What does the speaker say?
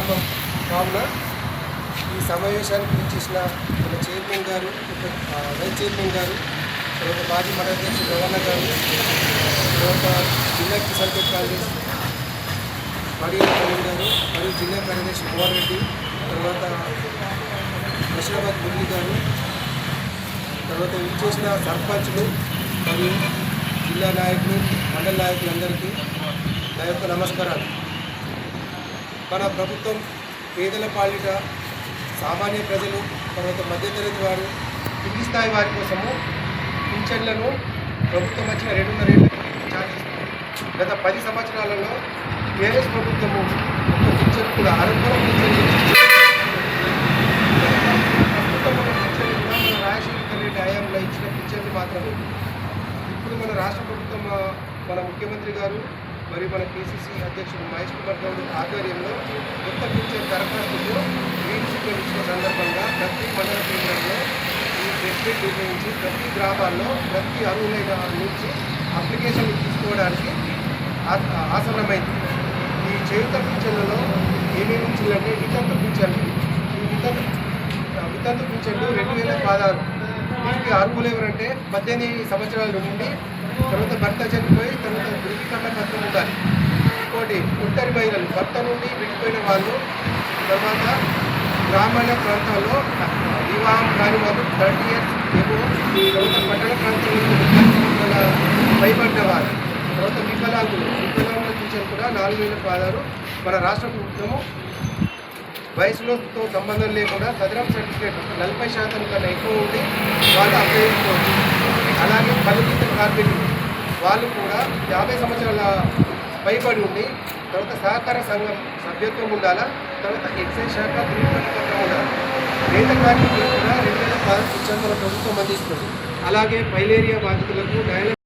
ప్రారంభం కావున ఈ సమావేశానికి ఇచ్చేసిన మన చైర్మన్ గారు, వైస్ చైర్మన్ గారు, తర్వాత మాజీ మండలాధ్యక్షుడు రవణ గారు, తర్వాత జిల్లా కిసాన్ కాంగ్రెస్ మడియల ప్రవీణ్ గారు మరియు జిల్లా కార్యదర్శి కుమార్ రెడ్డి, తర్వాత హైదరాబాద్ మురళి గారు, తర్వాత ఇచ్చేసిన సర్పంచ్లు మరియు జిల్లా నాయకులు, మండల నాయకులందరికీ నా యొక్క నమస్కారాలు. మన ప్రభుత్వం పేదల పాలిట సామాన్య ప్రజలు, తర్వాత మధ్యతరగతి వారు, కింది స్థాయి వారి కోసము పింఛన్లను ప్రభుత్వం వచ్చిన 2.5 ఏళ్ళకి చాలిస్తుంది. గత 10 సంవత్సరాలలో టీఆర్ఎస్ ప్రభుత్వము ఒక పింఛన్ కూడా అనంతరం మన రాజశేఖర రెడ్డి హయాంలో ఇచ్చిన పింఛన్లు మాత్రమే. ఇప్పుడు మన రాష్ట్ర ప్రభుత్వం, మన ముఖ్యమంత్రి గారు మరియు మన పిసిసి అధ్యక్షుడు మహేష్ కుమార్ గౌడ్ ఆధ్వర్యంలో కొత్త పింఛన్ దరఖాస్తులు ఇచ్చిన సందర్భంగా ప్రతి మండల కేంద్రంలో ఈ ప్రెస్ మీట్ నిర్వహించి ప్రతి గ్రామాల్లో ప్రతి అర్హులైన నుంచి అప్లికేషన్లు తీసుకోవడానికి ఆసన్నమైంది. ఈ చేయుత పింఛన్లలో ఏమేమి పింఛన్లంటే వితంతు పింఛన్లు. ఈ వితంతు పింఛన్లు 2016. దీనికి అర్హులు ఎవరంటే 18 సంవత్సరాల నుండి, తర్వాత భర్త చనిపోయి తర్వాత ధృవీకరణ పత్రం ఉండాలి. ఇంకోటి ఒంటరి మహిళలు, భర్త నుండి విడిపోయిన వాళ్ళు, తర్వాత గ్రామీణ ప్రాంతాల్లో వివాహం కాని వాళ్ళు 30 years ఏమో, తర్వాత పట్టణ ప్రాంతాల్లో భయపడ్డ వారు, తర్వాత వికలాంగుల పింఛన్ కూడా 4016. మన రాష్ట్ర ప్రభుత్వము వయసులతో సంబంధం లేకుండా సదరం సర్టిఫికేట్ 40% కన్నా ఎక్కువ ఉండి వాళ్ళు అప్లై చేసుకోవచ్చు. అలాగే కలుగిత కార్మికులు వాళ్ళు కూడా 50 సంవత్సరాల పైబడి ఉండి, తర్వాత సహకార సంఘం సభ్యత్వం ఉండాలా, తర్వాత ఎక్సైజ్ శాఖ ధృవీకరణ పత్రం ఉండాలి. పేద కార్మికులు కూడా 2016 పింఛన్ మన ప్రభుత్వం అందిస్తుంది. అలాగే ఫైలేరియా బాధితులకు